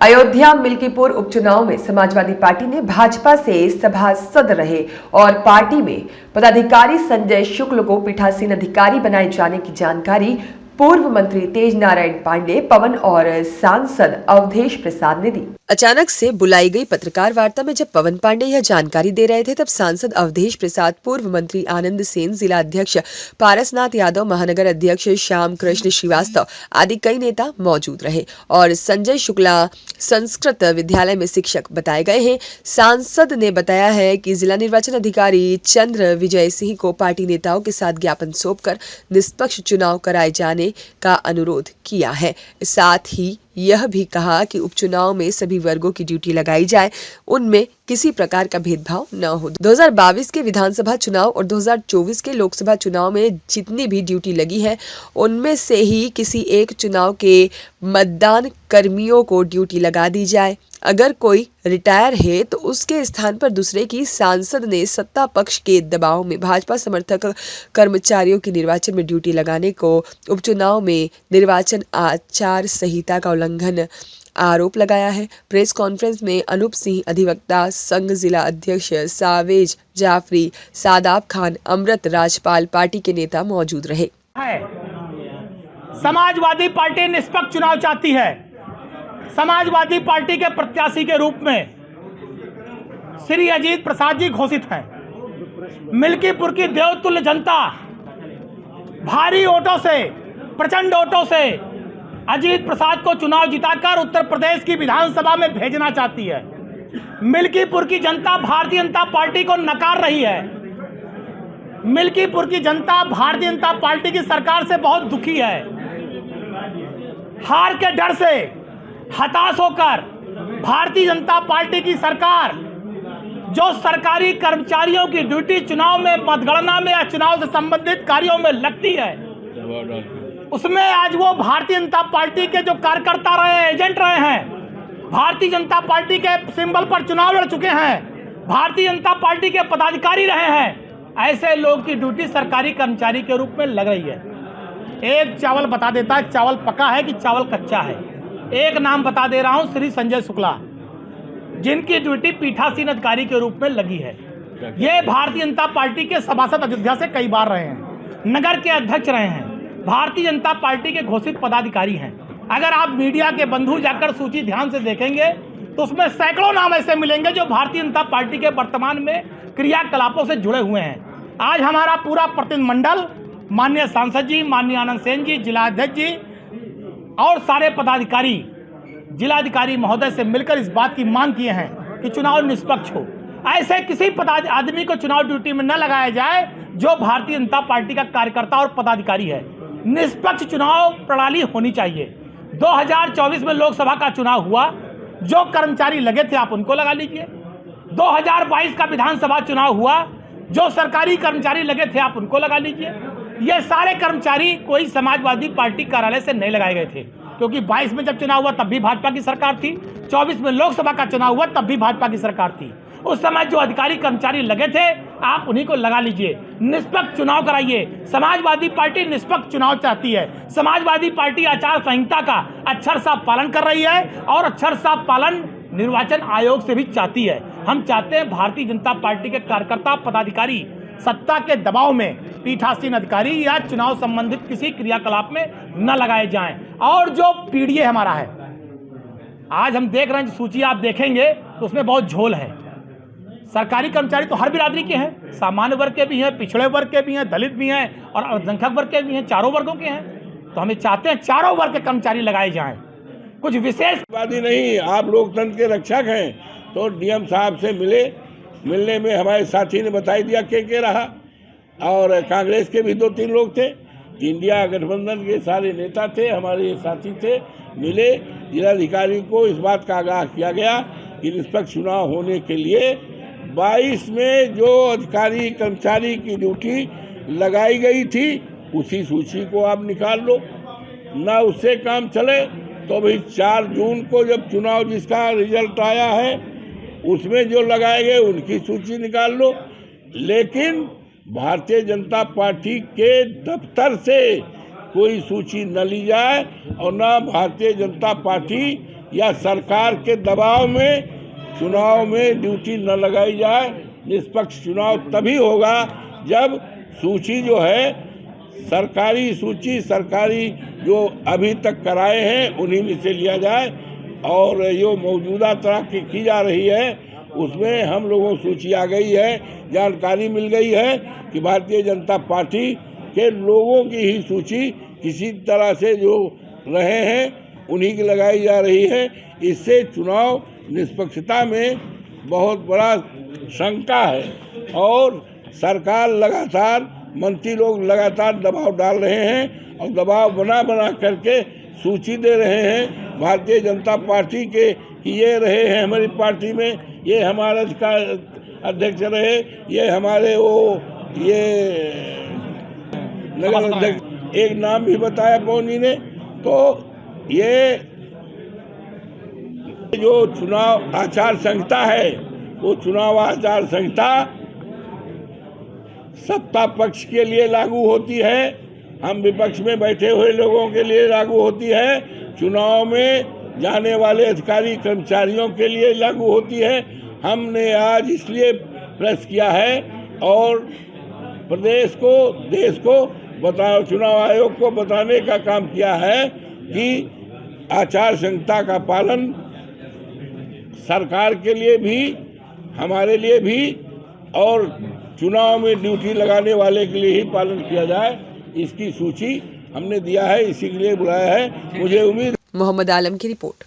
अयोध्या मिल्कीपुर उपचुनाव में समाजवादी पार्टी ने भाजपा से सभासद रहे और पार्टी में पदाधिकारी संजय शुक्ल को पीठासीन अधिकारी बनाए जाने की जानकारी पूर्व मंत्री तेज नारायण पांडे, पवन और सांसद अवधेश प्रसाद ने दी। अचानक से बुलाई गई पत्रकार वार्ता में जब पवन पांडे यह जानकारी दे रहे थे, तब सांसद अवधेश प्रसाद, पूर्व मंत्री आनंद सेन, जिला अध्यक्ष पारसनाथ यादव, महानगर अध्यक्ष श्याम कृष्ण श्रीवास्तव आदि कई नेता मौजूद रहे और संजय शुक्ला संस्कृत विद्यालय में शिक्षक बताए गए हैं। सांसद ने बताया है कि जिला निर्वाचन अधिकारी चंद्र विजय सिंह को पार्टी नेताओं के साथ ज्ञापन सौंपकर निष्पक्ष चुनाव कराए जाने का अनुरोध किया है। साथ ही यह भी कहा कि उपचुनाव में सभी वर्गों की ड्यूटी लगाई जाए, उनमें किसी प्रकार का भेदभाव न हो। 2022 के विधानसभा चुनाव और 2024 के लोकसभा चुनाव में जितनी भी ड्यूटी लगी है, उनमें से ही किसी एक चुनाव के मतदान कर्मियों को ड्यूटी लगा दी जाए। अगर कोई रिटायर है तो उसके स्थान पर दूसरे की। सांसद ने सत्ता पक्ष के दबाव में भाजपा समर्थक कर्मचारियों की निर्वाचन में ड्यूटी लगाने को उपचुनाव में निर्वाचन आचार संहिता का उल्लंघन आरोप लगाया है। प्रेस कॉन्फ्रेंस में अनूप सिंह, अधिवक्ता संघ जिला अध्यक्ष सावेज जाफरी, सादाब खान, अमृत राजपाल पार्टी के नेता मौजूद रहे। समाजवादी पार्टी निष्पक्ष चुनाव चाहती है। समाजवादी पार्टी के प्रत्याशी के रूप में श्री अजीत प्रसाद जी घोषित हैं। मिल्कीपुर की देवतुल्य जनता भारी वोटों से, प्रचंड वोटों से अजीत प्रसाद को चुनाव जिताकर उत्तर प्रदेश की विधानसभा में भेजना चाहती है। मिल्कीपुर की जनता भारतीय जनता पार्टी को नकार रही है। मिल्कीपुर की जनता भारतीय जनता पार्टी की सरकार से बहुत दुखी है। हार के डर से हताश होकर भारतीय जनता पार्टी की सरकार जो सरकारी कर्मचारियों की ड्यूटी चुनाव में, मतगणना में या चुनाव से संबंधित कार्यों में लगती है, उसमें आज वो भारतीय जनता पार्टी के जो कार्यकर्ता रहे, एजेंट रहे हैं, भारतीय जनता पार्टी के सिंबल पर चुनाव लड़ चुके हैं, भारतीय जनता पार्टी के पदाधिकारी रहे हैं, ऐसे लोग की ड्यूटी सरकारी कर्मचारी के रूप में लग रही है। एक चावल बता देता है चावल पका है कि चावल कच्चा है। एक नाम बता दे रहा हूं, श्री संजय शुक्ला, जिनकी ड्यूटी पीठासीन अधिकारी के रूप में लगी है। ये भारतीय जनता पार्टी के सभासद अयोध्या से कई बार रहे हैं, नगर के अध्यक्ष रहे हैं, भारतीय जनता पार्टी के घोषित पदाधिकारी हैं। अगर आप मीडिया के बंधु जाकर सूची ध्यान से देखेंगे तो उसमें सैकड़ों नाम ऐसे मिलेंगे जो भारतीय जनता पार्टी के वर्तमान में क्रियाकलापों से जुड़े हुए हैं। आज हमारा पूरा प्रतिनिधिमंडल माननीय सांसद जी, माननीय आनंद सेन जी, जिला अध्यक्ष जी और सारे पदाधिकारी जिलाधिकारी महोदय से मिलकर इस बात की मांग किए हैं कि चुनाव निष्पक्ष हो। ऐसे किसी आदमी को चुनाव ड्यूटी में न लगाया जाए जो भारतीय जनता पार्टी का कार्यकर्ता और पदाधिकारी है। निष्पक्ष चुनाव प्रणाली होनी चाहिए। 2024 में लोकसभा का चुनाव हुआ, जो कर्मचारी लगे थे आप उनको लगा लीजिए। 2022 का विधानसभा चुनाव हुआ, जो सरकारी कर्मचारी लगे थे आप उनको लगा लीजिए। ये सारे कर्मचारी कोई समाजवादी पार्टी कार्यालय से नहीं लगाए गए थे, क्योंकि 22 में जब चुनाव हुआ तब भी भाजपा की सरकार थी, 24 में लोकसभा का चुनाव हुआ तब भी भाजपा की सरकार थी। उस समय जो अधिकारी कर्मचारी लगे थे आप उन्हीं को लगा लीजिए। निष्पक्ष चुनाव कराइए। समाजवादी पार्टी निष्पक्ष चुनाव चाहती है। समाजवादी पार्टी आचार संहिता का अक्षर साफ पालन कर रही है और अक्षर साफ पालन निर्वाचन आयोग से भी चाहती है। हम चाहते हैं भारतीय जनता पार्टी के कार्यकर्ता, पदाधिकारी सत्ता के दबाव में पीठासीन अधिकारी या चुनाव संबंधित किसी क्रियाकलाप में न लगाए जाएं। और जो पीडीए हमारा है, आज हम देख रहे हैं, सूची आप देखेंगे तो उसमें बहुत झोल है। सरकारी कर्मचारी तो हर बिरादरी के हैं, सामान्य वर्ग के भी हैं, पिछड़े वर्ग के भी हैं, दलित भी हैं और अल्पसंख्यक वर्ग के भी हैं, चारों वर्गों के हैं। तो हमें चाहते हैं चारों वर्ग के कर्मचारी लगाए जाएं। कुछ विशेष बात नहीं, आप लोकतंत्र के रक्षक हैं तो डीएम साहब से मिलने में हमारे साथी ने बता दिया के रहा और कांग्रेस के भी 2-3 लोग थे, इंडिया गठबंधन के सारे नेता थे, हमारे साथी थे, मिले। जिलाधिकारी को इस बात का आगाह किया गया कि निष्पक्ष चुनाव होने के लिए 22 में जो अधिकारी कर्मचारी की ड्यूटी लगाई गई थी उसी सूची को आप निकाल लो ना, उससे काम चले तो भाई 4 जून को जब चुनाव जिसका रिजल्ट आया है उसमें जो लगाए गए उनकी सूची निकाल लो। लेकिन भारतीय जनता पार्टी के दफ्तर से कोई सूची न ली जाए और न भारतीय जनता पार्टी या सरकार के दबाव में चुनाव में ड्यूटी न लगाई जाए। निष्पक्ष चुनाव तभी होगा जब सूची जो है सरकारी सूची, सरकारी जो अभी तक कराए हैं उन्हीं में से लिया जाए, और जो मौजूदा तरह की जा रही है उसमें हम लोगों को सूची आ गई है, जानकारी मिल गई है कि भारतीय जनता पार्टी के लोगों की ही सूची किसी तरह से जो रहे हैं उन्हीं की लगाई जा रही है। इससे चुनाव निष्पक्षता में बहुत बड़ा शंका है, और सरकार लगातार, मंत्री लोग लगातार दबाव डाल रहे हैं और दबाव बना करके सूची दे रहे हैं भारतीय जनता पार्टी के कि ये रहे हैं हमारी पार्टी में, ये हमारे अध्यक्ष रहे, ये हमारे ये नगर अध्यक्ष, एक नाम भी बताया पौनी ने। तो ये जो चुनाव आचार संहिता है वो चुनाव आचार संहिता सत्ता पक्ष के लिए लागू होती है, हम विपक्ष में बैठे हुए लोगों के लिए लागू होती है, चुनाव में जाने वाले अधिकारी कर्मचारियों के लिए लागू होती है। हमने आज इसलिए प्रेस किया है और प्रदेश को, देश को चुनाव आयोग को बताने का काम किया है कि आचार संहिता का पालन सरकार के लिए भी, हमारे लिए भी, और चुनाव में ड्यूटी लगाने वाले के लिए ही पालन किया जाए। इसकी सूची हमने दिया है, इसी के लिए बुलाया है। मुझे उम्मीद। मोहम्मद आलम की रिपोर्ट।